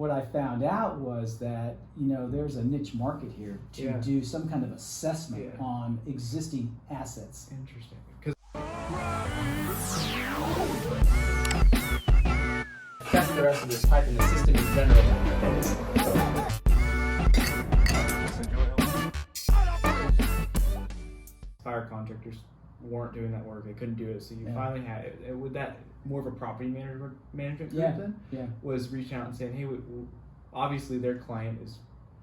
What I found out was that, there's a niche market here to do some kind of assessment on existing assets. Interesting. Testing the rest of this pipe in the system in general. Fire contractors weren't doing that work; they couldn't do it. So you finally had it. Would that more of a property management group then? Was reaching out and saying, "Hey, obviously their client is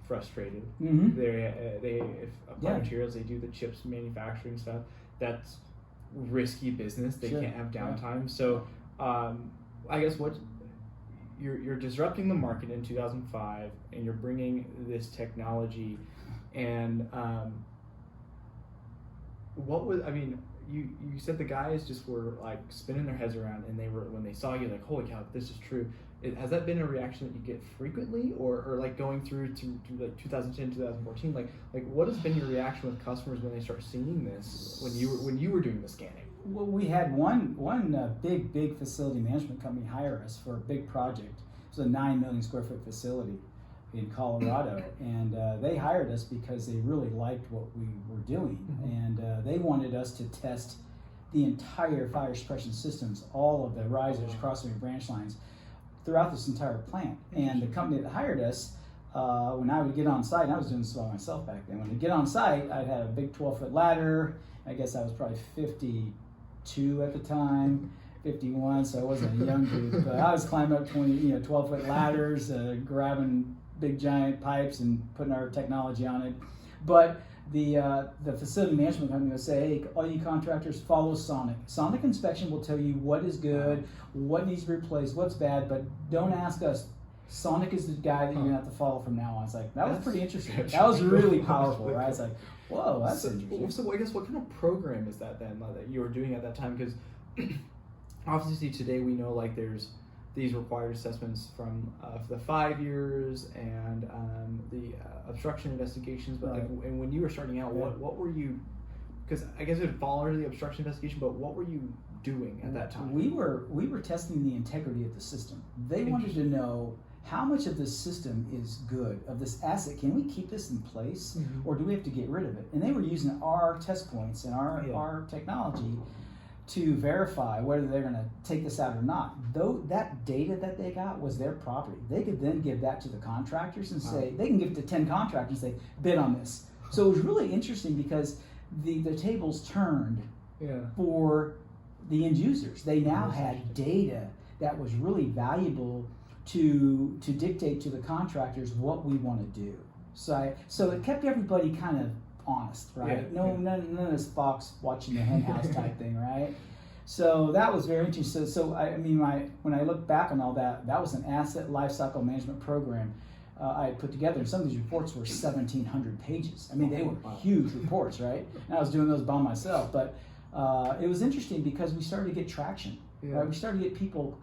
frustrated. Mm-hmm. They if applied materials, they do the chips manufacturing stuff. That's risky business. They can't have downtime. So, I guess you're disrupting the market in 2005, and you're bringing this technology, and you said the guys just were like spinning their heads around, and when they saw you, like, holy cow, this is true. Has that been a reaction that you get frequently, or like going through to like 2010, 2014? Like what has been your reaction with customers when they start seeing this when you were doing the scanning? Well, we had one big facility management company hire us for a big project. It was a 9 million square foot facility in Colorado, and they hired us because they really liked what we were doing, and they wanted us to test the entire fire suppression systems, all of the risers, crossway branch lines, throughout this entire plant. And the company that hired us, when I would get on site, and I was doing this by myself back then, when I get on site, I had a big 12-foot ladder. I guess I was probably 52 at the time, 51, so I wasn't a young dude, but I was climbing up 12-foot ladders, grabbing big giant pipes and putting our technology on it. But the facility management company would say, hey, all you contractors, follow Sonic. Sonic inspection will tell you what is good, what needs to be replaced, what's bad, but don't ask us. Sonic is the guy that you're gonna have to follow from now on. It's like, that was pretty interesting. That was really powerful, right? It's like, whoa, that's interesting. So I guess what kind of program is that then that you were doing at that time? Because obviously today we know like there's these required assessments from the 5 years and the obstruction investigations, but and when you were starting out, what were you? Because I guess it would fall under the obstruction investigation, but what were you doing at that time? We were testing the integrity of the system. They wanted to know how much of this system is good, of this asset. Can we keep this in place, or do we have to get rid of it? And they were using our test points and our technology to verify whether they're going to take this out or not. Though that data that they got was their property. They could then give that to the contractors and say, they can give it to 10 contractors and say, bid on this. So it was really interesting because the tables turned for the end users. They now had data that was really valuable to dictate to the contractors what we want to do. So it kept everybody kind of honest, right? None of this fox watching the hen house type thing, right? So that was very interesting. So when I look back on all that, that was an asset lifecycle management program I had put together. And some of these reports were 1,700 pages. I mean, they were huge reports, right? And I was doing those by myself, but it was interesting because we started to get traction. Right? We started to get people,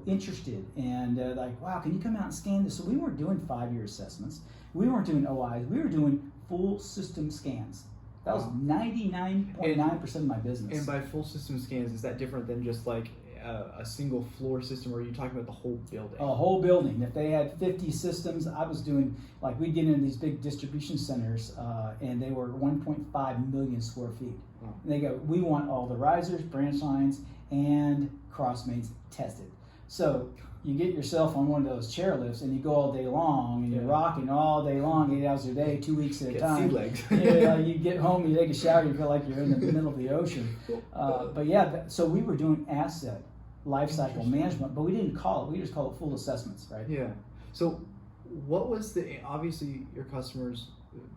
interested and like, wow, can you come out and scan this? So we weren't doing 5-year assessments. We weren't doing OIs. We were doing full system scans. That was 99.9% of my business. And by full system scans, is that different than just like a single floor system, or are you talking about the whole building? A whole building. If they had 50 systems, I was doing, like, we'd get into these big distribution centers, and they were 1.5 million square feet. And they go, we want all the risers, branch lines, and cross mains tested. So you get yourself on one of those chairlifts and you go all day long and you're rocking all day long, 8 hours a day, 2 weeks at a time. Sea legs. You get home, you take a shower, you feel like you're in the middle of the ocean. So we were doing asset lifecycle management, but we didn't call it. We just call it full assessments, right? Yeah. So what was obviously your customers,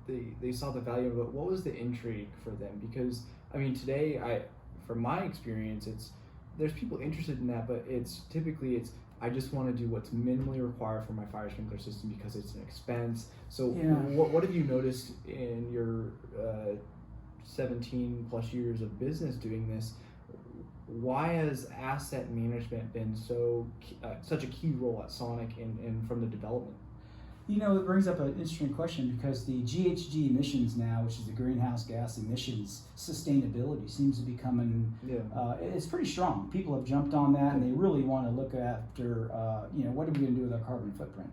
they saw the value of it. What was the intrigue for them? Because today, from my experience, there's people interested in that, but it's I just want to do what's minimally required for my fire sprinkler system because it's an expense. So what have you noticed in your 17 plus years of business doing this? Why has asset management been such a key role at Sonic and from the development? It brings up an interesting question because the GHG emissions now, which is the greenhouse gas emissions, sustainability seems to be coming, it's pretty strong. People have jumped on that and they really want to look after, what are we going to do with our carbon footprint?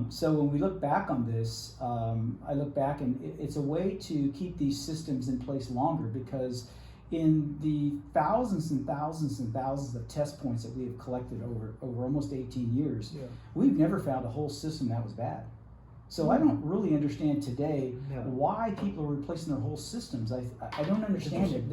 So when we look back on this, I look back and it's a way to keep these systems in place longer, because in the thousands and thousands and thousands of test points that we have collected over almost 18 years, we've never found a whole system that was bad. So I don't really understand today why people are replacing their whole systems. I don't understand it.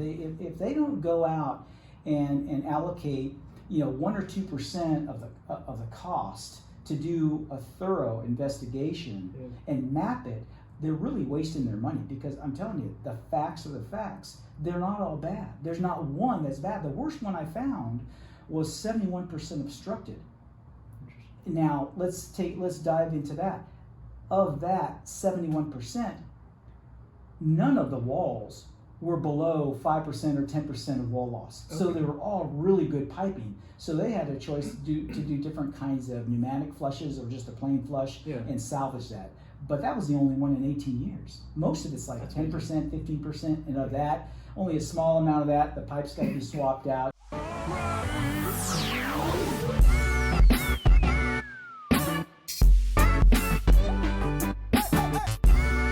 If they don't go out and allocate 1 or 2% of the cost to do a thorough investigation and map it, they're really wasting their money, because I'm telling you, the facts are the facts. They're not all bad. There's not one that's bad. The worst one I found was 71% obstructed. Now let's dive into that. Of that 71%, none of the walls were below 5% or 10% of wall loss. Okay. So they were all really good piping. So they had a choice to do different kinds of pneumatic flushes or just a plain flush and salvage that. But that was the only one in 18 years. Most of it's like 10%, 15%, and of that, only a small amount of that, the pipe's got to be swapped out.